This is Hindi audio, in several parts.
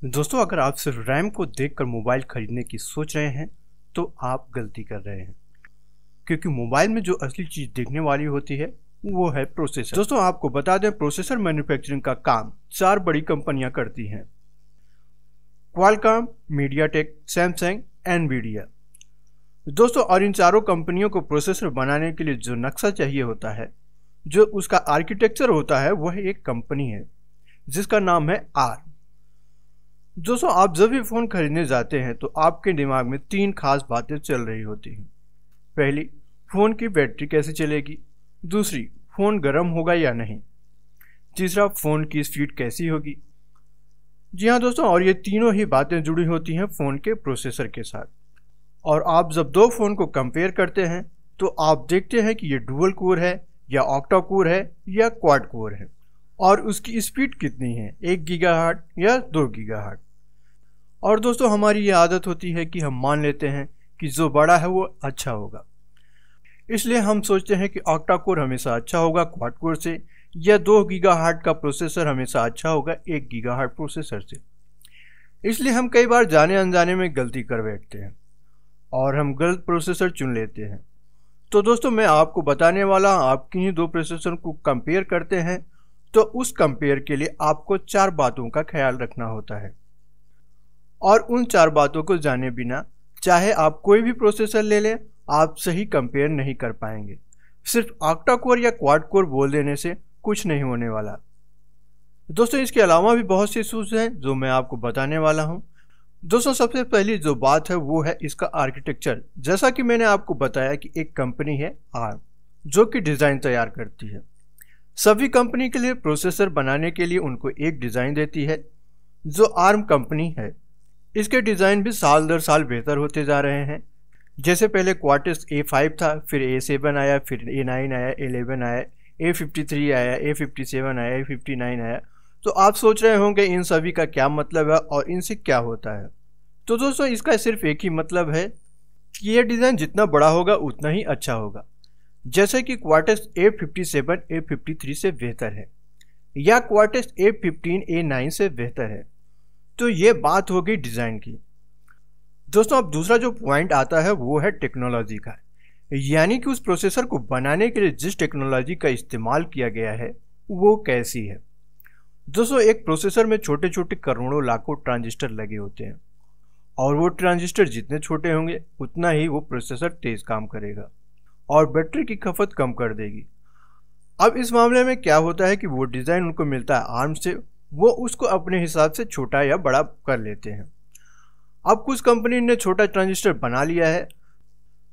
दोस्तों, अगर आप सिर्फ रैम को देखकर मोबाइल खरीदने की सोच रहे हैं तो आप गलती कर रहे हैं, क्योंकि मोबाइल में जो असली चीज देखने वाली होती है वो है प्रोसेसर। दोस्तों, आपको बता दें, प्रोसेसर मैन्युफैक्चरिंग का काम 4 बड़ी कंपनियां करती हैं: क्वालकॉम, मीडियाटेक, सैमसंग, एनवीडिया। दोस्तों, और इन चारों कंपनियों को प्रोसेसर बनाने के लिए जो नक्शा चाहिए होता है, जो उसका आर्किटेक्चर होता है, वह एक कंपनी है जिसका नाम है आर्म। दोस्तों, आप जब भी फ़ोन खरीदने जाते हैं तो आपके दिमाग में 3 खास बातें चल रही होती हैं। पहली, फ़ोन की बैटरी कैसे चलेगी। दूसरी, फ़ोन गर्म होगा या नहीं। तीसरा, फ़ोन की स्पीड कैसी होगी। जी हाँ दोस्तों, और ये तीनों ही बातें जुड़ी होती हैं फ़ोन के प्रोसेसर के साथ। और आप जब 2 फ़ोन को कंपेयर करते हैं तो आप देखते हैं कि ये डुअल कोर है या ऑक्टा कोर है या क्वाड कोर है, और उसकी स्पीड कितनी है, 1 गीगाहर्ट्ज़ या 2 गीगाहर्ट्ज़। और दोस्तों, हमारी ये आदत होती है कि हम मान लेते हैं कि जो बड़ा है वो अच्छा होगा, इसलिए हम सोचते हैं कि ऑक्टा कोर हमेशा अच्छा होगा क्वाड कोर से, या 2 गीगाहर्ट्ज़ का प्रोसेसर हमेशा अच्छा होगा 1 गीगाहर्ट्ज़ प्रोसेसर से। इसलिए हम कई बार जाने अनजाने में गलती कर बैठते हैं और हम गलत प्रोसेसर चुन लेते हैं। तो दोस्तों, मैं आपको बताने वाला हूं, आप किन्हीं 2 प्रोसेसर को कंपेयर करते हैं तो उस कंपेयर के लिए आपको 4 बातों का ख्याल रखना होता है, और उन 4 बातों को जाने बिना चाहे आप कोई भी प्रोसेसर ले लें, आप सही कंपेयर नहीं कर पाएंगे। सिर्फ ऑक्टा कोर या क्वाड कोर बोल देने से कुछ नहीं होने वाला। दोस्तों, इसके अलावा भी बहुत सी इशूज हैं जो मैं आपको बताने वाला हूं। दोस्तों, सबसे पहली जो बात है वो है इसका आर्किटेक्चर। जैसा कि मैंने आपको बताया कि एक कंपनी है आर्म जो कि डिज़ाइन तैयार करती है। सभी कंपनी के लिए प्रोसेसर बनाने के लिए उनको एक डिज़ाइन देती है, जो आर्म कंपनी है। इसके डिज़ाइन भी साल दर साल बेहतर होते जा रहे हैं। जैसे पहले क्वार्टेक्स A5 था, फिर A7 आया, फिर A9 आया, A11 आया, A53 आया, A57 आया, A59 आया। तो आप सोच रहे होंगे इन सभी का क्या मतलब है और इनसे क्या होता है। तो दोस्तों, इसका सिर्फ एक ही मतलब है कि यह डिज़ाइन जितना बड़ा होगा उतना ही अच्छा होगा। जैसे कि क्वार्टेक्स A57 A53 से बेहतर है, या क्वार्टेक्स A15 A9 से बेहतर है। तो ये बात हो गई डिज़ाइन की। दोस्तों, अब दूसरा जो पॉइंट आता है वो है टेक्नोलॉजी का, यानी कि उस प्रोसेसर को बनाने के लिए जिस टेक्नोलॉजी का इस्तेमाल किया गया है वो कैसी है। दोस्तों, एक प्रोसेसर में छोटे छोटे करोड़ों लाखों ट्रांजिस्टर लगे होते हैं, और वो ट्रांजिस्टर जितने छोटे होंगे उतना ही वो प्रोसेसर तेज काम करेगा और बैटरी की खपत कम कर देगी। अब इस मामले में क्या होता है कि वो डिज़ाइन उनको मिलता है आर्म से, वो उसको अपने हिसाब से छोटा या बड़ा कर लेते हैं। अब कुछ कंपनी ने छोटा ट्रांजिस्टर बना लिया है।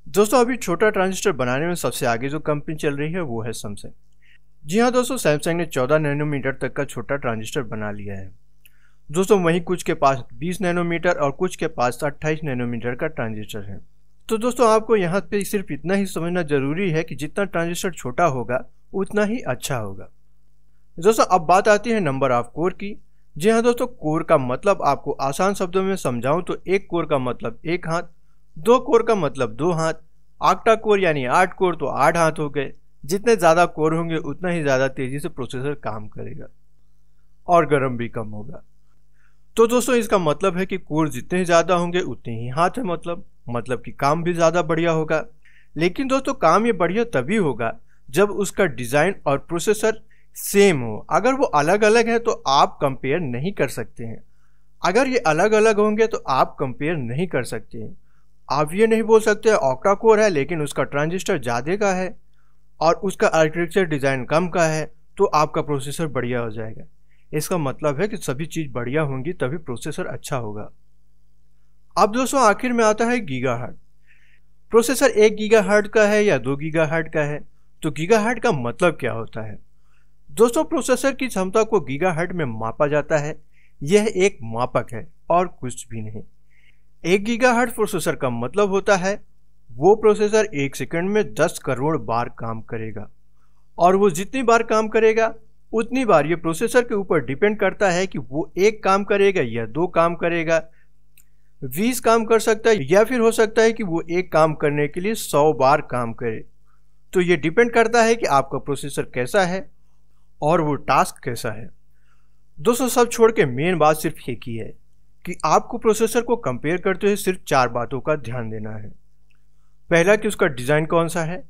दोस्तों, अभी छोटा ट्रांजिस्टर बनाने में सबसे आगे जो कंपनी चल रही है वो है सैमसंग। जी हाँ दोस्तों, सैमसंग ने 14 नैनोमीटर तक का छोटा ट्रांजिस्टर बना लिया है। दोस्तों, वहीं कुछ के पास 20 नैनोमीटर और कुछ के पास 28 नैनोमीटर का ट्रांजिस्टर है। तो दोस्तों, आपको यहाँ पे सिर्फ इतना ही समझना जरूरी है कि जितना ट्रांजिस्टर छोटा होगा उतना ही अच्छा होगा। दोस्तों, अब बात आती है नंबर ऑफ कोर की। जी हाँ दोस्तों, कोर का मतलब आपको आसान शब्दों में समझाऊं तो 1 कोर का मतलब 1 हाथ, 2 कोर का मतलब 2 हाथ, ऑक्टा कोर यानी 8 कोर तो 8 हाथ हो गए। जितने ज़्यादा कोर होंगे उतना ही ज़्यादा तेज़ी से प्रोसेसर काम करेगा और गर्म भी कम होगा। तो दोस्तों, इसका मतलब है कि कोर जितने ज़्यादा होंगे उतने ही हाथ है, मतलब कि काम भी ज़्यादा बढ़िया होगा। लेकिन दोस्तों, काम ये बढ़िया तभी होगा जब उसका डिज़ाइन और प्रोसेसर सेम हो। अगर वो अलग अलग है तो आप कंपेयर नहीं कर सकते हैं। अगर ये अलग अलग होंगे तो आप कंपेयर नहीं कर सकते हैं। आप ये नहीं बोल सकते ऑक्टा कोर है लेकिन उसका ट्रांजिस्टर ज़्यादा का है और उसका आर्किटेक्चर डिज़ाइन कम का है तो आपका प्रोसेसर बढ़िया हो जाएगा। इसका मतलब है कि सभी चीज़ बढ़िया होंगी तभी प्रोसेसर अच्छा होगा। अब दोस्तों, आखिर में आता है गीगाहर्ट्ज़। प्रोसेसर 1 गीगाहर्ट्ज़ का है या 2 गीगाहर्ट्ज़ का है। तो गीगाहर्ट्ज़ का मतलब क्या होता है। दोस्तों, प्रोसेसर की क्षमता को गीगाहर्ट्ज़ में मापा जाता है। यह एक मापक है और कुछ भी नहीं। 1 गीगाहर्ट्ज़ प्रोसेसर का मतलब होता है वो प्रोसेसर 1 सेकंड में 10 करोड़ बार काम करेगा, और वो जितनी बार काम करेगा उतनी बार ये प्रोसेसर के ऊपर डिपेंड करता है कि वो 1 काम करेगा या 2 काम करेगा, 20 काम कर सकता है, या फिर हो सकता है कि वो 1 काम करने के लिए 100 बार काम करे। तो ये डिपेंड करता है कि आपका प्रोसेसर कैसा है और वो टास्क कैसा है। दोस्तों, सब छोड़ के मेन बात सिर्फ एक ही है कि आपको प्रोसेसर को कंपेयर करते हुए सिर्फ 4 बातों का ध्यान देना है। पहला कि उसका डिज़ाइन कौन सा है,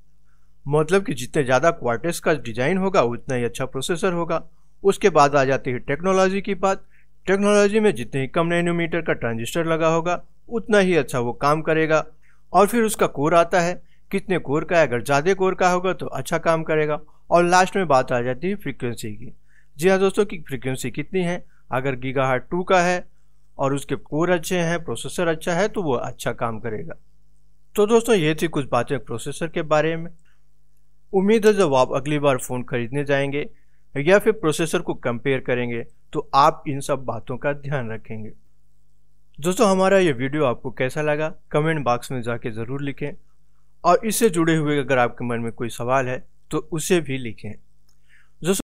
मतलब कि जितने ज़्यादा क्वार्टर्स का डिज़ाइन होगा उतना ही अच्छा प्रोसेसर होगा। उसके बाद आ जाती है टेक्नोलॉजी की बात। टेक्नोलॉजी में जितने ही कम नैनोमीटर का ट्रांजिस्टर लगा होगा उतना ही अच्छा वो काम करेगा। और फिर उसका कोर आता है, कितने कोर का है, अगर ज़्यादा कोर का होगा तो अच्छा काम करेगा। और लास्ट में बात आ जाती है फ्रीक्वेंसी की। जी हाँ दोस्तों, की फ्रीक्वेंसी कितनी है, अगर गीगाहर्ट्ज़ 2 का है और उसके कोर अच्छे हैं, प्रोसेसर अच्छा है, तो वो अच्छा काम करेगा। तो दोस्तों ये थी कुछ बातें प्रोसेसर के बारे में। उम्मीद है जब आप अगली बार फ़ोन खरीदने जाएंगे या फिर प्रोसेसर को कंपेयर करेंगे तो आप इन सब बातों का ध्यान रखेंगे। दोस्तों हमारा ये वीडियो आपको कैसा लगा कमेंट बॉक्स में जाके ज़रूर लिखें, और इससे जुड़े हुए अगर आपके मन में कोई सवाल है तो उसे भी लिखें। दोस्तों